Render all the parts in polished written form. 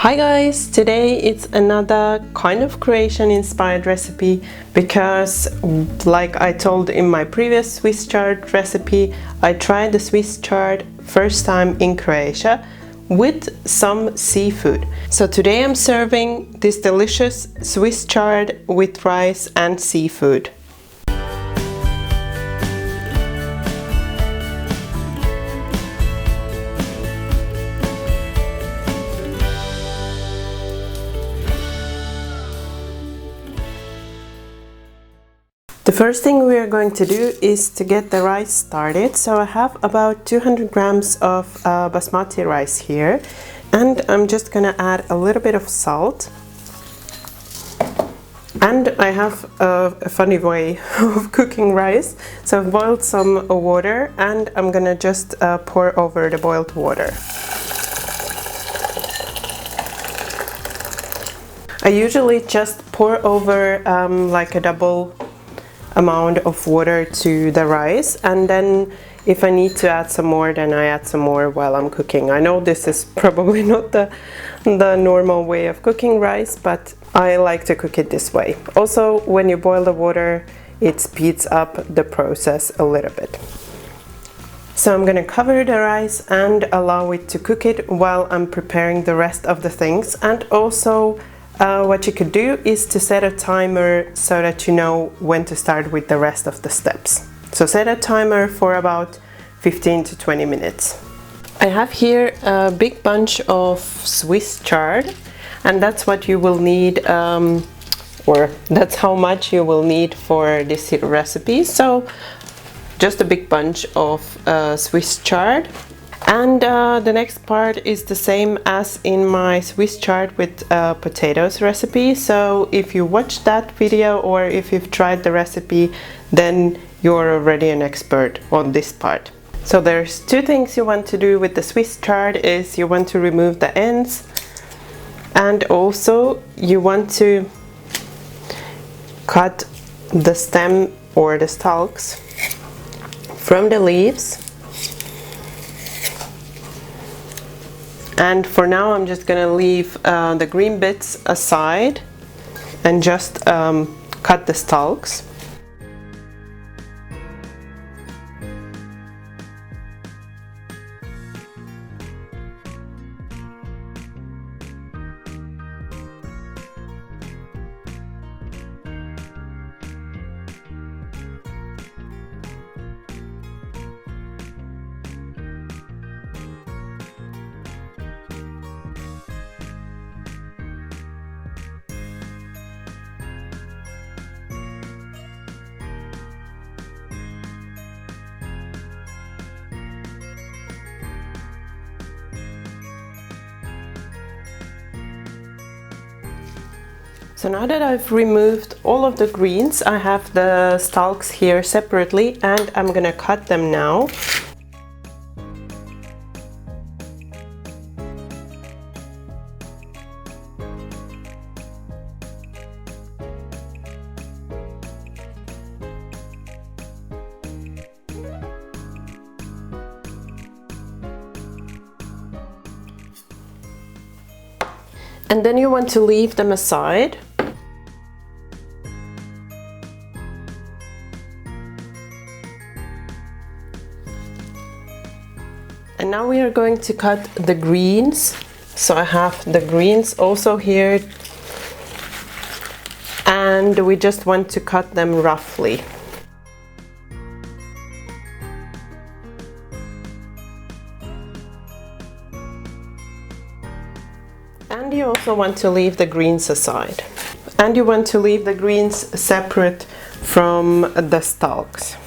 Hi guys, today it's another kind of Croatian inspired recipe because like I told in my previous Swiss chard recipe, I tried the Swiss chard first time in Croatia with some seafood. So today I'm serving this delicious Swiss chard with rice and seafood. The first thing we are going to do is to get the rice started. So I have about 200 grams of basmati rice here, and I'm just gonna add a little bit of salt. And I have a funny way of cooking rice. So I've boiled some water and I'm gonna just pour over the boiled water. I usually just pour over like a double amount of water to the rice, and then if I need to add some more, then I add some more while I'm cooking. I know this is probably not the normal way of cooking rice, but I like to cook it this way. Also, when you boil the water, it speeds up the process a little bit. So I'm gonna cover the rice and allow it to cook it while I'm preparing the rest of the things. And also what you could do is to set a timer so that you know when to start with the rest of the steps. So set a timer for about 15 to 20 minutes. I have here a big bunch of Swiss chard, and that's what you will need, or that's how much you will need for this recipe. So just a big bunch of Swiss chard. And the next part is the same as in my Swiss chard with potatoes recipe. So if you watched that video or if you've tried the recipe, then you're already an expert on this part. So there's two things you want to do with the Swiss chard is you want to remove the ends, and also you want to cut the stem or the stalks from the leaves. And for now I'm just gonna leave the green bits aside and just cut the stalks. So now that I've removed all of the greens, I have the stalks here separately, and I'm gonna cut them now. And then you want to leave them aside. And now we are going to cut the greens. So I have the greens also here, and we just want to cut them roughly. And you also want to leave the greens aside. And you want to leave the greens separate from the stalks.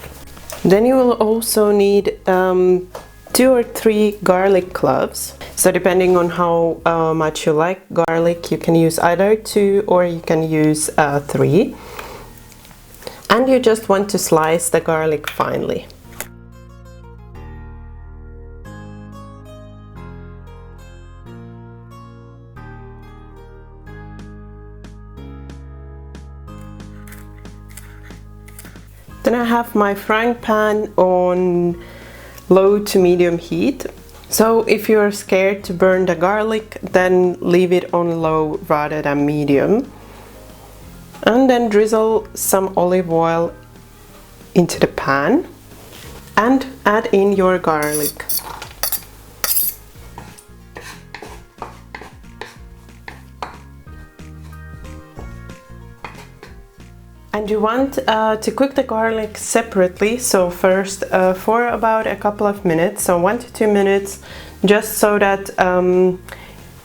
Then you will also need 2 or 3 garlic cloves. So depending on how much you like garlic, you can use either 2 or you can use 3. And you just want to slice the garlic finely. Then I have my frying pan on low to medium heat, So if you're scared to burn the garlic, then leave it on low rather than medium. And then drizzle some olive oil into the pan and add in your garlic. And you want to cook the garlic separately, so first for about a couple of minutes, so 1 to 2 minutes, just so that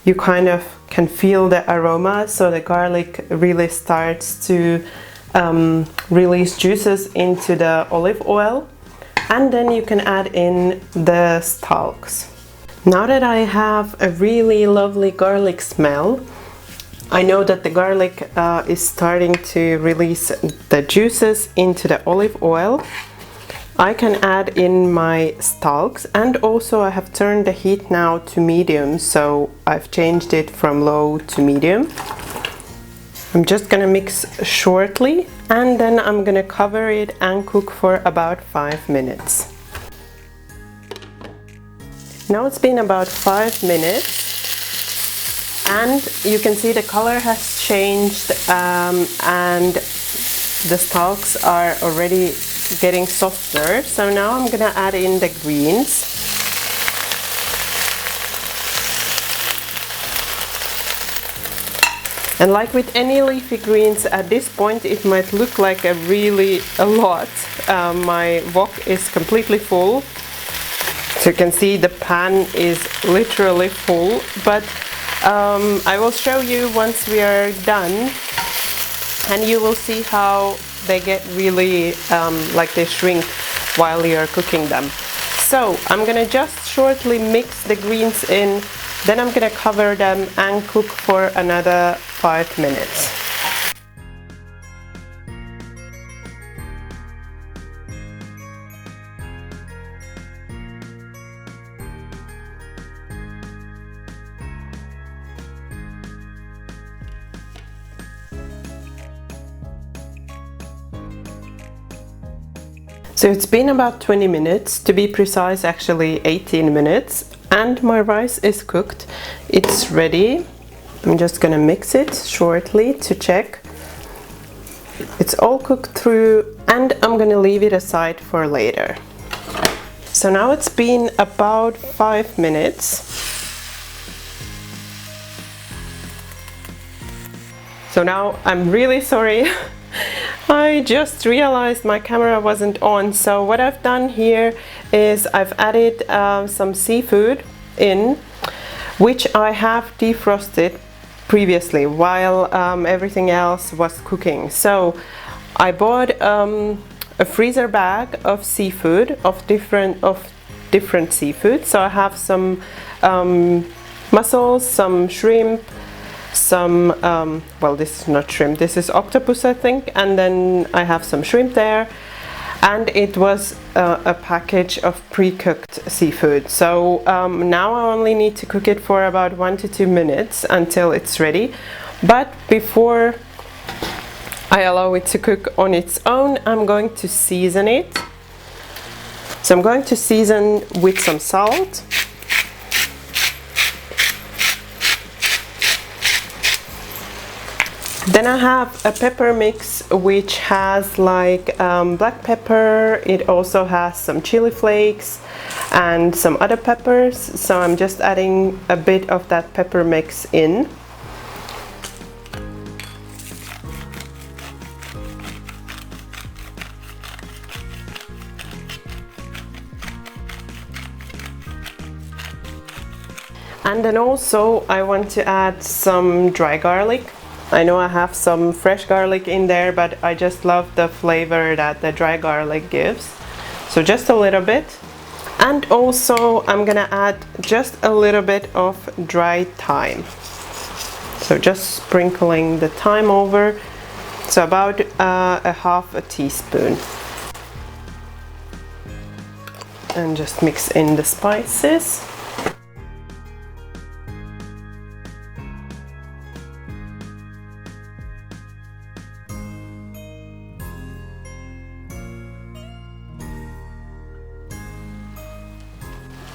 you kind of can feel the aroma, so the garlic really starts to release juices into the olive oil, and then you can add in the stalks. Now that I have a really lovely garlic smell, I know that the garlic is starting to release the juices into the olive oil. I can add in my stalks, and also I have turned the heat now to medium, so I've changed it from low to medium. I'm just gonna mix shortly, and then I'm gonna cover it and cook for about 5 minutes. Now it's been about 5 minutes. And you can see the color has changed and the stalks are already getting softer. So now I'm gonna add in the greens. And like with any leafy greens, at this point it might look like a lot. My wok is completely full. So you can see the pan is literally full, but I will show you once we are done, and you will see how they get really like they shrink while you're cooking them. So I'm gonna just shortly mix the greens in, then I'm gonna cover them and cook for another 5 minutes. So it's been about 20 minutes, to be precise actually 18 minutes, and my rice is cooked. It's ready. I'm just gonna mix it shortly to check. It's all cooked through, and I'm gonna leave it aside for later. So now it's been about 5 minutes. So now I'm really sorry. I just realized my camera wasn't on, so what I've done here is I've added some seafood in, which I have defrosted previously while everything else was cooking. So I bought a freezer bag of seafood, of different seafood. So I have some mussels, some shrimp, some well, this is not shrimp, this is octopus I think, and then I have some shrimp there, and it was a package of pre-cooked seafood. So now I only need to cook it for about 1 to 2 minutes until it's ready, but before I allow it to cook on its own, I'm going to season it. So I'm going to season with some salt, then I have a pepper mix which has like black pepper, it also has some chili flakes and some other peppers, so I'm just adding a bit of that pepper mix in. And then also I want to add some dry garlic. I know I have some fresh garlic in there, but I just love the flavor that the dry garlic gives. So just a little bit. And also I'm gonna add just a little bit of dried thyme. So just sprinkling the thyme over. So about a half a teaspoon. And just mix in the spices.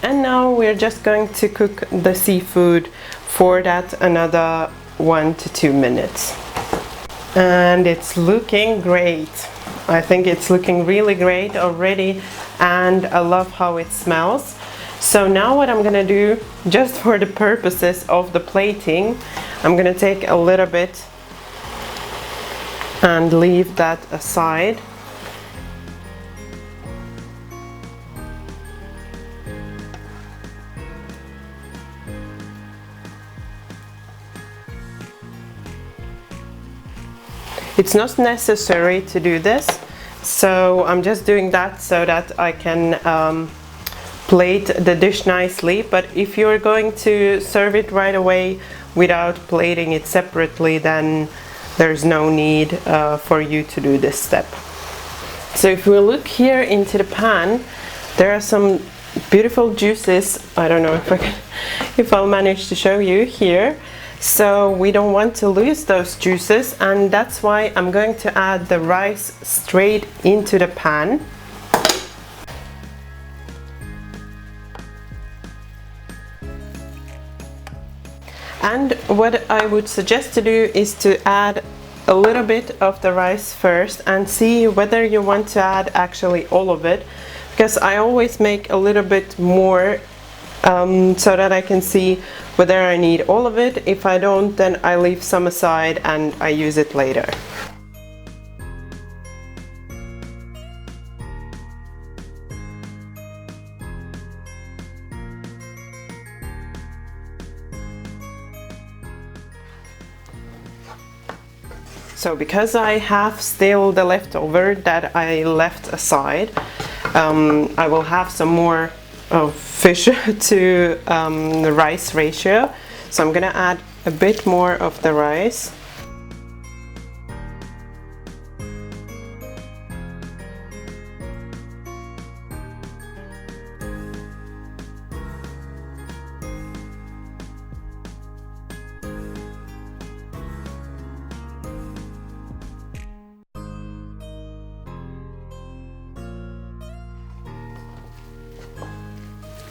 And now we're just going to cook the seafood for that another 1 to 2 minutes. And it's looking great. I think it's looking really great already, and I love how it smells. So now what I'm gonna do, just for the purposes of the plating, I'm gonna take a little bit and leave that aside. It's not necessary to do this, so I'm just doing that so that I can plate the dish nicely. But if you're going to serve it right away without plating it separately, then there's no need for you to do this step. So if we look here into the pan, there are some beautiful juices. I don't know if I'll manage to show you here. So we don't want to lose those juices, and that's why I'm going to add the rice straight into the pan. And what I would suggest to do is to add a little bit of the rice first and see whether you want to add actually all of it, because I always make a little bit more so that I can see whether I need all of it. If I don't, then I leave some aside and I use it later. So because I have still the leftover that I left aside, I will have some more of fish to the rice ratio. So I'm gonna add a bit more of the rice.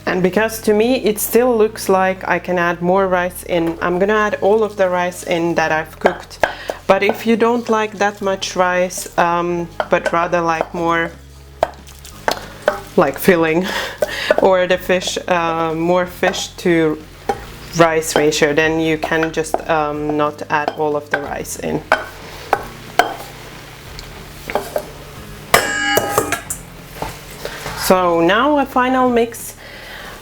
And because to me it still looks like I can add more rice in, I'm gonna add all of the rice in that I've cooked. But if you don't like that much rice, but rather like more like filling or the fish, more fish to rice ratio, then you can just not add all of the rice in. So now a final mix.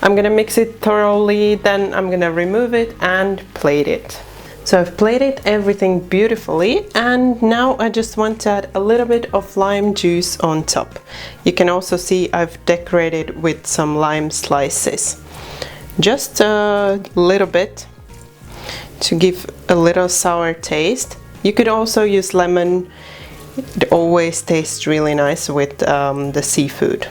I'm gonna mix it thoroughly, then I'm gonna remove it and plate it. So I've plated everything beautifully, and now I just want to add a little bit of lime juice on top. You can also see I've decorated with some lime slices. Just a little bit to give a little sour taste. You could also use lemon. It always tastes really nice with the seafood.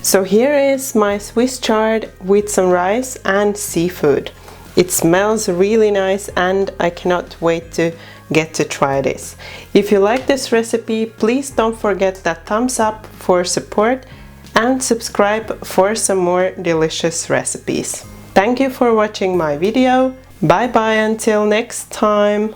So here is my Swiss chard with some rice and seafood. It smells really nice and I cannot wait to get to try this. If you like this recipe, please don't forget that thumbs up for support and subscribe for some more delicious recipes. Thank you for watching my video. Bye bye until next time.